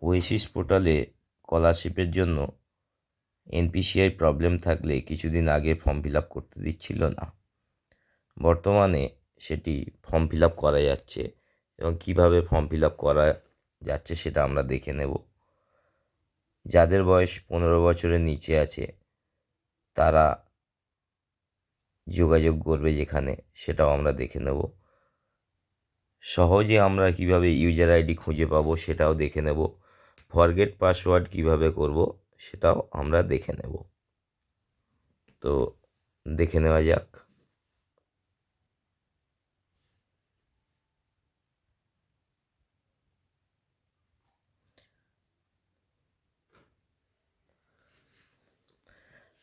Oasis পোর্টালে স্কলারশিপের জন্য এনপিসিআই প্রবলেম থাকলে কিছুদিন আগে ফর্ম ফিল আপ করতে দিচ্ছিল না। বর্তমানে সেটি ফর্ম ফিল আপ করা যাচ্ছে এবং কীভাবে ফর্ম ফিল আপ করা যাচ্ছে সেটা আমরা দেখে নেব। যাদের বয়স 15 বছরের নিচে আছে তারা যোগাযোগ করবে যেখানে, সেটাও আমরা দেখে নেব। সহজে আমরা কিভাবে ইউজার আইডি খুঁজে পাবো সেটাও দেখে নেব। ফরগেট পাসওয়ার্ড কিভাবে করব সেটাও আমরা দেখে নেব। তো দেখে নেওয়া যাক।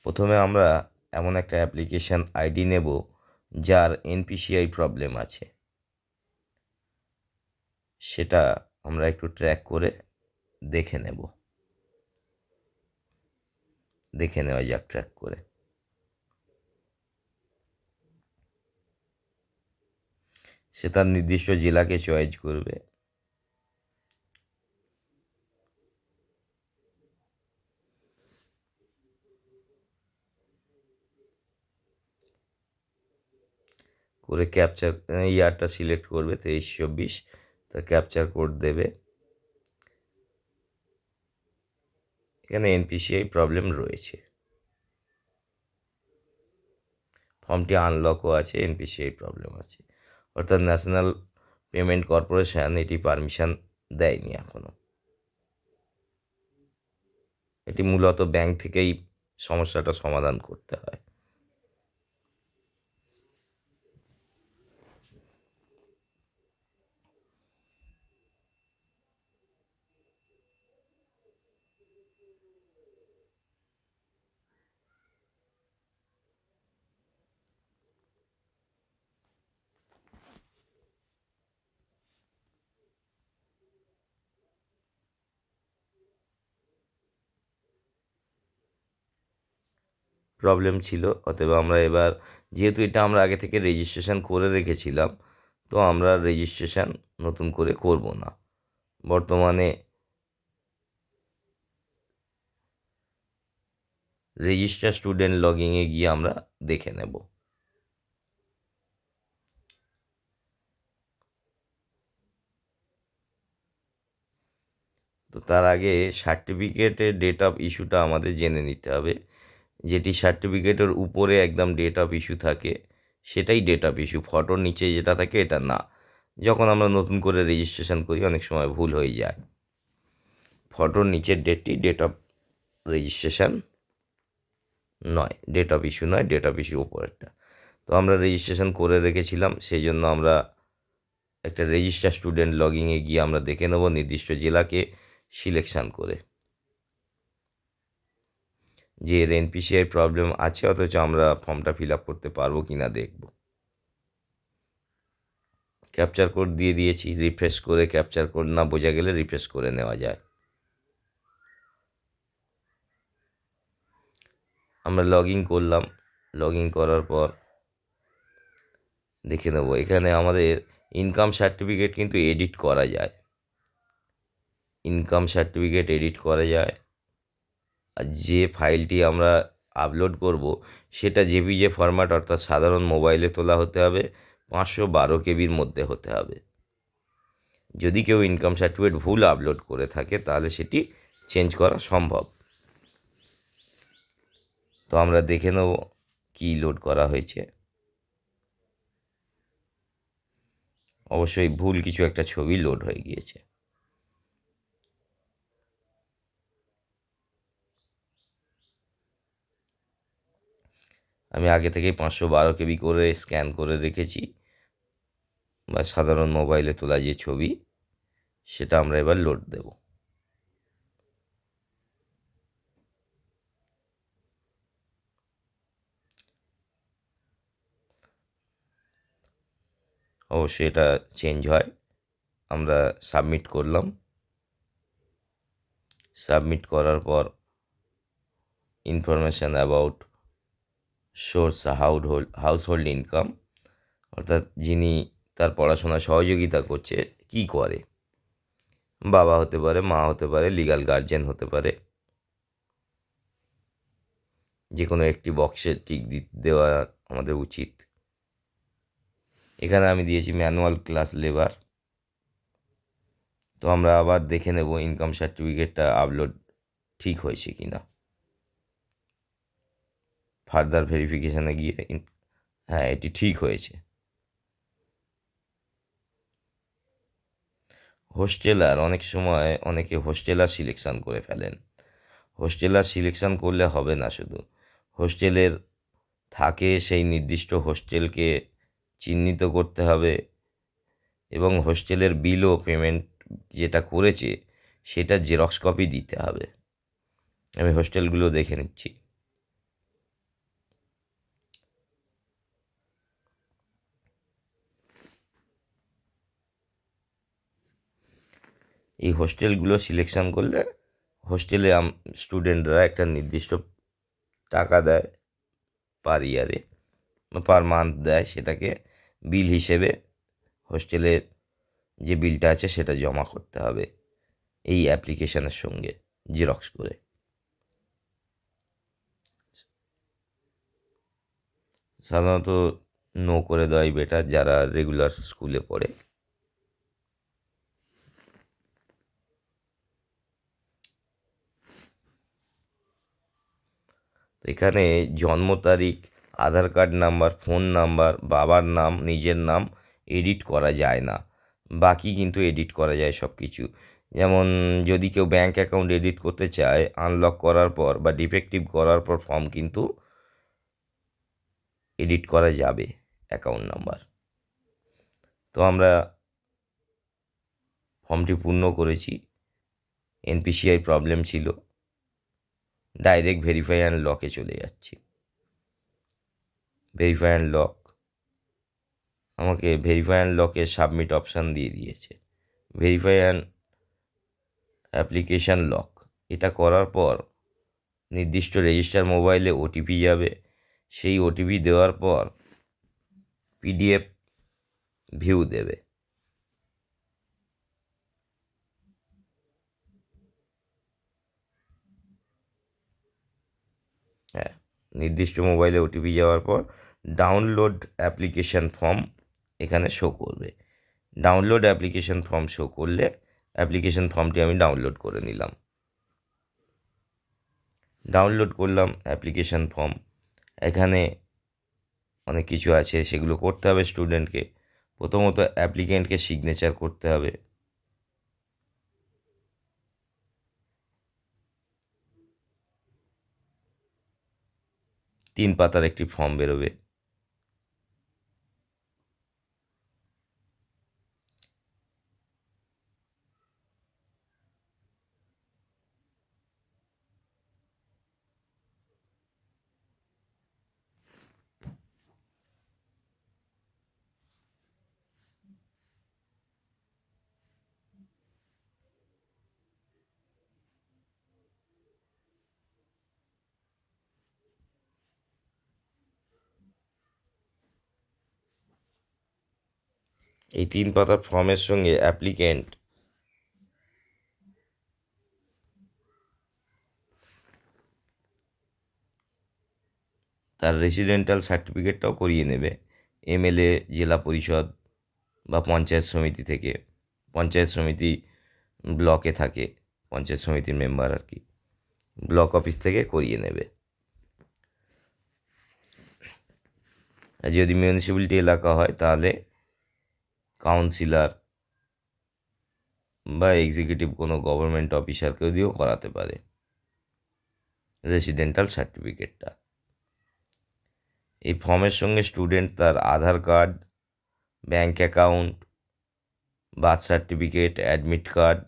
প্রথমে আমরা এমন একটা অ্যাপ্লিকেশান আইডি নেব যার এনপিসিআই প্রবলেম আছে, সেটা আমরা একটু ট্র্যাক করে দেখে নেওয়া যাক ট্র্যাক করে। সে তার নির্দিষ্ট জেলাকে চয়েস করবে। করে ক্যাপচার ইয়ারটা সিলেক্ট করবে 23-24, তা ক্যাপচার কোড দেবে। এখানে এনপিসিআই প্রবলেম রয়েছে, ফর্মটি আনলকও আছে, এনপিসিআই প্রবলেম আছে, অর্থাৎ ন্যাশনাল পেমেন্ট কর্পোরেশন এটি পারমিশন দেয়নি এখনও। এটি মূলত ব্যাংক থেকেই সমস্যাটা সমাধান করতে হয়। প্রবলেম ছিল, অতএব আমরা এবার, যেহেতু এটা আমরা আগে থেকে রেজিস্ট্রেশন করে রেখেছিলাম, তো আমরা রেজিস্ট্রেশন নতুন করে করব না। বর্তমানে রেজিস্টার স্টুডেন্ট লগইনে গিয়ে আমরা দেখে নেব। তো তার আগে সার্টিফিকেটের ডেট অফ ইস্যুটা আমাদের জেনে নিতে হবে। যেটি সার্টিফিকেটের উপরে একদম ডেট অফ ইস্যু থাকে সেটাই ডেট অফ ইস্যু, ফটোর নিচে যেটা থাকে এটা না। যখন আমরা নতুন করে রেজিস্ট্রেশন করি অনেক সময় ভুল হয়ে যায়। ফটোর নিচের ডেটটি ডেট অফ রেজিস্ট্রেশন নয়, ডেট অফ ইস্যু নয়, ডেট অফ ইস্যু ওপরেরটা। তো আমরা রেজিস্ট্রেশন করে রেখেছিলাম, সেই জন্য আমরা একটা রেজিস্টার স্টুডেন্ট লগইনে গিয়ে আমরা দেখে নেব নির্দিষ্ট জেলাকে সিলেকশান করে যে এর এনপিসিআই প্রবলেম আছে, অথচ আমরা ফর্মটা ফিল আপ করতে পারবো কি না দেখব। ক্যাপচার কোড দিয়ে দিয়েছি, রিফ্রেশ করে ক্যাপচার কোড না বোঝা গেলে রিফ্রেশ করে নেওয়া যায়। আমরা লগ ইন করলাম, লগ ইন করার পর দেখে নেব এখানে আমাদের ইনকাম সার্টিফিকেট কিন্তু এডিট করা যায়। ইনকাম সার্টিফিকেট এডিট করা যায়, আর যে ফাইলটি আমরা আপলোড করব সেটা জেপিজে ফরম্যাট, অর্থাৎ সাধারণ মোবাইলে তোলা হতে হবে, 512 কেবির মধ্যে হতে হবে। যদি কেউ ইনকাম সার্টিফিকেট ভুল আপলোড করে থাকে তাহলে সেটি চেঞ্জ করা সম্ভব। তো আমরা দেখে নেব কী লোড করা হয়েছে। অবশ্যই ভুল কিছু একটা ছবি লোড হয়ে গিয়েছে। আমি আগে থেকেই 512 কেবি করে স্ক্যান করে রেখেছি, বা সাধারণ মোবাইলে তোলা যে ছবি সেটা আমরা এবার লোড দেব। অবশ্যই এটা চেঞ্জ হয়। আমরা সাবমিট করলাম, সাবমিট করার পর information about source household income, অর্থাৎ যিনি তার পড়াশোনা সহযোগিতা করছে কি করে, বাবা হতে পারে, মা হতে পারে, লিগ্যাল গার্জিয়ান হতে পারে। যে কোনো একটি বক্সে টিক দেওয়া আমাদের উচিত। এখানে আমি দিয়েছি ম্যানুয়াল ক্লাস লেবার। তো আমরা আবার দেখে নেব ইনকাম সার্টিফিকেটটা আপলোড ঠিক হয়েছে কি না। ফার্দার ভেরিফিকেশানে গিয়ে হ্যাঁ, এটি ঠিক হয়েছে। হোস্টেলার, অনেক সময় অনেকে হোস্টেলার সিলেকশান করে ফেলেন। হোস্টেলার সিলেকশান করলে হবে না, শুধু হোস্টেলের থাকে সেই নির্দিষ্ট হোস্টেলকে চিহ্নিত করতে হবে এবং হোস্টেলের বিলও পেমেন্ট যেটা করেছে সেটা জেরক্স কপি দিতে হবে। আমি হোস্টেলগুলো দেখে নিচ্ছি। এই হোস্টেলগুলো সিলেকশান করলে হোস্টেলে স্টুডেন্টরা একটা নির্দিষ্ট টাকা দেয় পার ইয়ারে বা পার মান্থ দেয়, সেটাকে বিল হিসেবে হোস্টেলের যে বিলটা আছে সেটা জমা করতে হবে এই অ্যাপ্লিকেশনের সঙ্গে জেরক্স করে। সাধারণত নো করে দেওয়াই বেটার যারা রেগুলার স্কুলে পড়ে। এখানে জন্ম তারিখ, আধার কার্ড নাম্বার, ফোন নাম্বার, বাবার নাম, নিজের নাম এডিট করা যায় না। বাকি কিন্তু এডিট করা যায় সব কিছু। যেমন যদি কেউ ব্যাঙ্ক অ্যাকাউন্ট এডিট করতে চায়, আনলক করার পর বা ডিফেক্টিভ করার পর ফর্ম কিন্তু এডিট করা যাবে অ্যাকাউন্ট নাম্বার। তো আমরা ফর্মটি পূর্ণ করেছি। এনপিসিআই প্রবলেম ছিল, ডাইরেক্ট ভেরিফাই অ্যান্ড লকে চলে যাচ্ছি। ভেরিফাই অ্যান্ড লক, আমাকে ভেরিফাই অ্যান্ড লকে সাবমিট অপশান দিয়ে দিয়েছে। ভেরিফাই অ্যান্ড অ্যাপ্লিকেশান লক, এটা করার পর নির্দিষ্ট রেজিস্টার মোবাইলে ওটিপি যাবে। সেই ওটিপি দেওয়ার পর পিডিএফ ভিউ দেবে। হ্যাঁ, নির্দিষ্ট মোবাইলে ওটিপি যাওয়ার পর ডাউনলোড অ্যাপ্লিকেশান ফর্ম এখানে শো করবে। ডাউনলোড অ্যাপ্লিকেশান ফর্ম শো করলে অ্যাপ্লিকেশান ফর্মটি আমি ডাউনলোড করে নিলাম। ডাউনলোড করলাম অ্যাপ্লিকেশান ফর্ম। এখানে অনেক কিছু আছে, সেগুলো করতে হবে স্টুডেন্টকে। প্রথমত অ্যাপ্লিকেন্টকে সিগনেচার করতে হবে। তিন পাতার একটি ফর্ম বেরোবে। এই তিন পাতার ফর্মের সঙ্গে অ্যাপ্লিকেন্ট তার রেসিডেন্টাল সার্টিফিকেটটাও করিয়ে নেবে এমএলএ, জেলা পরিষদ বা পঞ্চায়েত সমিতি থেকে। পঞ্চায়েত সমিতি ব্লকে থাকে, পঞ্চায়েত সমিতির মেম্বার আর কি, ব্লক অফিস থেকে করিয়ে নেবে। আর যদি মিউনিসিপ্যালিটি এলাকা হয় তাহলে কাউন্সিলর বা এক্সিকিউটিভ কোনো গভর্নমেন্ট অফিসারকেও দিয়েও করাতে পারে রেসিডেন্টাল সার্টিফিকেটটা। এই ফর্মের সঙ্গে স্টুডেন্ট তার Aadhaar card, bank account, birth certificate, admit card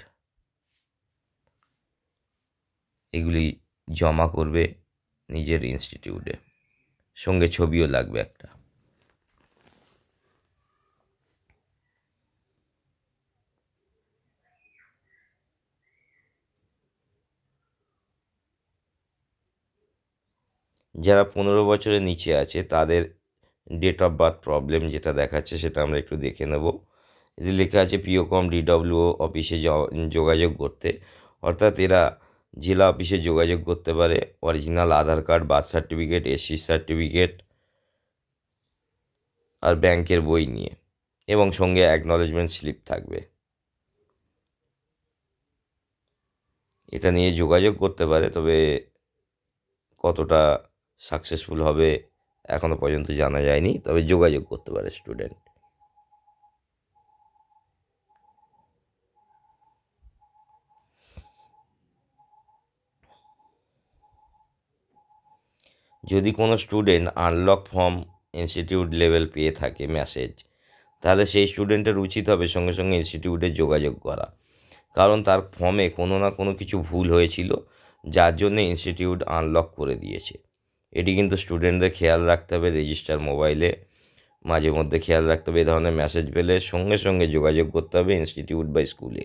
এগুলি জমা করবে নিজের ইনস্টিটিউটে। সঙ্গে ছবিও লাগবে একটা। যারা 15 বছরের নিচে আছে তাদের ডেট অফ বার্থ প্রবলেম যেটা দেখাচ্ছে সেটা আমরা একটু দেখে নেব। এদের লেখা আছে পিওকম ডিডব্লিউও অফিসে যোগাযোগ করতে, অর্থাৎ এরা জেলা অফিসে যোগাযোগ করতে পারে original Aadhaar card, birth certificate, SC certificate আর ব্যাংকের বই নিয়ে, এবং সঙ্গে অ্যাকনলেজমেন্ট স্লিপ থাকবে। এটা নিয়ে যোগাযোগ করতে পারে, তবে কতটা সাকসেসফুল হবে এখনও পর্যন্ত জানা যায়নি, তবে যোগাযোগ করতে পারে স্টুডেন্ট। যদি কোনো student unlock form institute level পেয়ে থাকে মেসেজ, তাহলে সেই স্টুডেন্টের উচিত হবে সঙ্গে সঙ্গে ইনস্টিটিউটে যোগাযোগ করা, কারণ তার ফর্মে কোনো না কোনো কিছু ভুল হয়েছিল, যার জন্যে ইনস্টিটিউট আনলক করে দিয়েছে। এটি কিন্তু স্টুডেন্টদের খেয়াল রাখতে হবে। রেজিস্টার মোবাইলে মাঝে মধ্যে খেয়াল রাখতে হবে, এ ধরনের মেসেজ পেলে সঙ্গে সঙ্গে যোগাযোগ করতে হবে ইনস্টিটিউট বা স্কুলে।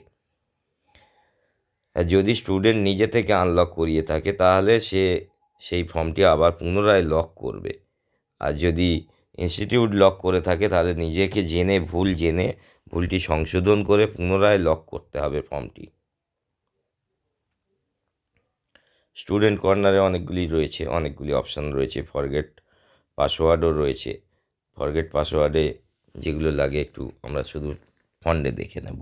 আর যদি স্টুডেন্ট নিজে থেকে আনলক করিয়ে থাকে, তাহলে সে সেই ফর্মটি আবার পুনরায় লক করবে। আর যদি ইনস্টিটিউট লক করে থাকে, তাহলে নিজেকে ভুল জেনে ভুলটি সংশোধন করে পুনরায় লক করতে হবে ফর্মটি। স্টুডেন্ট কর্নারে অনেকগুলি অপশান রয়েছে, ফরগেট পাসওয়ার্ডও রয়েছে। ফরগেট পাসওয়ার্ডে যেগুলো লাগে একটু আমরা শুধু ফন্ডে দেখে নেব।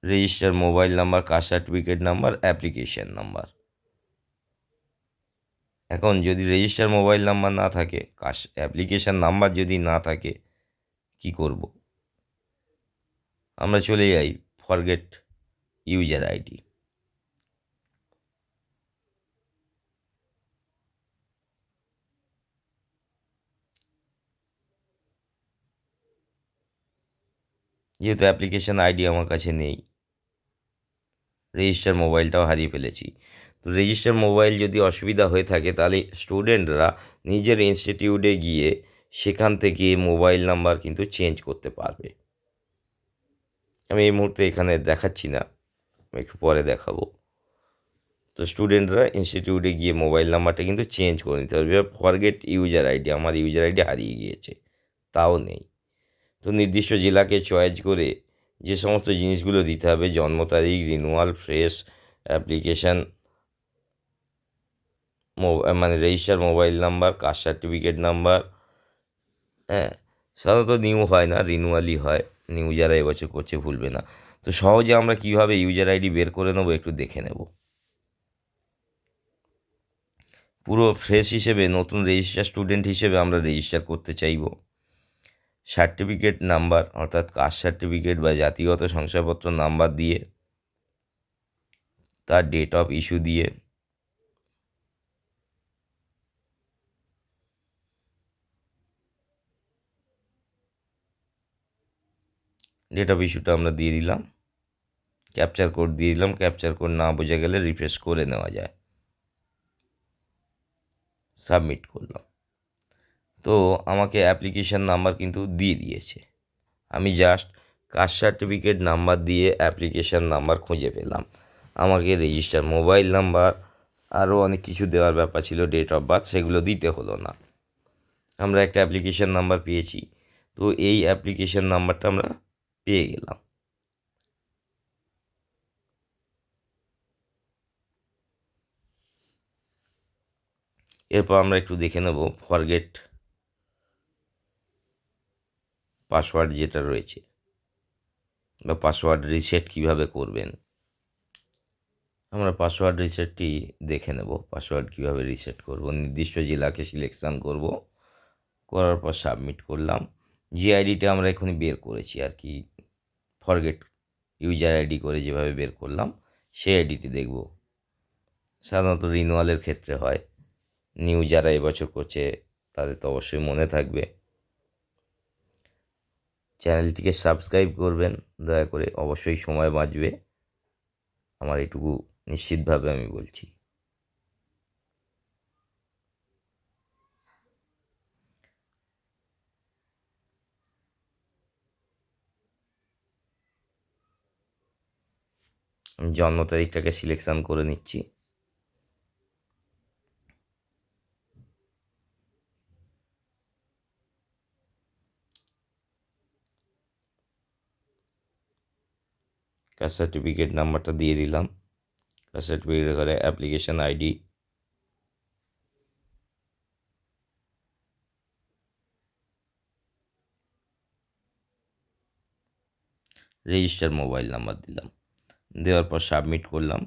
Register mobile number, caste certificate number, application number. এখন যদি রেজিস্টার মোবাইল নাম্বার না থাকে, অ্যাপ্লিকেশান নাম্বার যদি না থাকে, কি করব? আমরা চলে যাই ফরগেট ইউজার আইডি। যেহেতু অ্যাপ্লিকেশান আইডি আমার কাছে নেই, রেজিস্টার মোবাইলটাও হারিয়ে ফেলেছি। তো রেজিস্টার মোবাইল যদি অসুবিধা হয়ে থাকে, তাহলে স্টুডেন্টরা নিজের ইনস্টিটিউটে গিয়ে সেখান থেকে মোবাইল নাম্বার কিন্তু চেঞ্জ করতে পারবে। আমি এই মুহূর্তে এখানে দেখাচ্ছি না, একটু পরে দেখাবো। তো স্টুডেন্টরা ইনস্টিটিউটে গিয়ে মোবাইল নাম্বারটা কিন্তু চেঞ্জ করে নিতে পারবে। ফরগেট ইউজার আইডি, আমার ইউজার আইডি হারিয়ে গিয়েছে, তাও নেই। তো নির্দিষ্ট জেলাকে চয়েস করে যে সমস্ত জিনিসগুলো দিতে হবে, জন্ম তারিখ, রিনুয়াল, ফ্রেশ অ্যাপ্লিকেশান, মানে register mobile number, caste certificate number, হ্যাঁ, সাধারণত নিউ হয় না, রিনুয়ালই হয়। নিউ যারা এবছর করছে ভুলবে না। তো সহজে আমরা কীভাবে ইউজার আইডি বের করে নেবো একটু দেখে নেব। পুরো ফ্রেশ হিসেবে, নতুন রেজিস্টার স্টুডেন্ট হিসেবে আমরা রেজিস্টার করতে চাইব। সার্টিফিকেট নাম্বার অর্থাৎ কাস্ট সার্টিফিকেট বা জাতিগত শংসাপত্র নাম্বার দিয়ে, তার ডেট অফ ইস্যু দিয়ে, ডেট অফ ইস্যুটা আমরা দিয়ে দিলাম, ক্যাপচার কোড দিয়ে দিলাম। ক্যাপচার কোড না বোঝা গেলে রিফ্রেশ করে নেওয়া যায়। সাবমিট করলাম। তো আমাকে অ্যাপ্লিকেশান নাম্বার কিন্তু দিয়ে দিয়েছে। আমি জাস্ট কাস্ট সার্টিফিকেট নাম্বার দিয়ে অ্যাপ্লিকেশান নাম্বার খুঁজে পেলাম। আমাকে রেজিস্টার মোবাইল নাম্বার আরও অনেক কিছু দেওয়ার ব্যাপার ছিল, ডেট অফ বার্থ, সেগুলো দিতে হলো না। আমরা একটা অ্যাপ্লিকেশান নাম্বার পেয়েছি। তো এই অ্যাপ্লিকেশান নাম্বারটা আমরা পেয়ে গেলাম। এরপর আমরা একটু দেখে নেব ফরগেট পাসওয়ার্ড যেটা রয়েছে, বা পাসওয়ার্ড রিসেট কিভাবে করবেন। আমরা পাসওয়ার্ড রিসেটটি দেখে নেব। পাসওয়ার্ড কিভাবে রিসেট করব, নির্দিষ্ট জেলাকে সিলেকশান করব, করার পর সাবমিট করলাম। যে আইডিটা আমরা এখনই বের করেছি আর কি, ফরগেট ইউজার আইডি করে যেভাবে বের করলাম, সেই আইডিটি দেখব। সাধারণত রিনুয়ালের ক্ষেত্রে হয়। নিউ যারা এবছর করছে তাদের তো অবশ্যই মনে থাকবে। চ্যানেলটিকে সাবস্ক্রাইব করবেন দয়া করে, অবশ্যই সময় বাঁচবে, আমার এটুকু নিশ্চিতভাবে আমি বলছি। আমি জন্ম তারিখটাকে সিলেকশান করে নিচ্ছি। কাস্ট সার্টিফিকেট নাম্বারটা দিয়ে দিলাম। কাস্ট সার্টিফিকেটের ঘরে application ID, register mobile number দিলাম। দেওয়ার পর সাবমিট করলাম।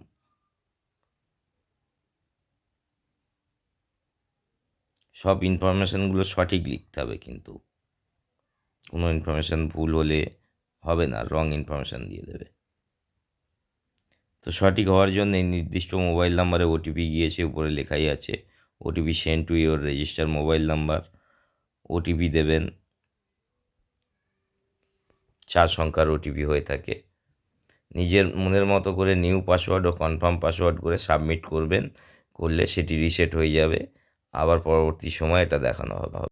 সব ইনফরমেশানগুলো সঠিক লিখতে হবে, কিন্তু কোনো ইনফরমেশান ভুল হলে হবে না, রং ইনফরমেশান দিয়ে দেবে। তো সঠিক হওয়ার জন্য এই নির্দিষ্ট মোবাইল নাম্বারে ওটিপি গিয়েছে, উপরে লেখাই আছে OTP send to your register mobile number. OTP দেবেন, 4 সংখ্যার ওটিপি হয়ে থাকে। নিজের মনের মতো করে নিউ পাসওয়ার্ড ও কনফার্ম পাসওয়ার্ড করে সাবমিট করবেন, করলে সেটি রিসেট হয়ে যাবে। আবার পরবর্তী সময় এটা দেখানো হবে।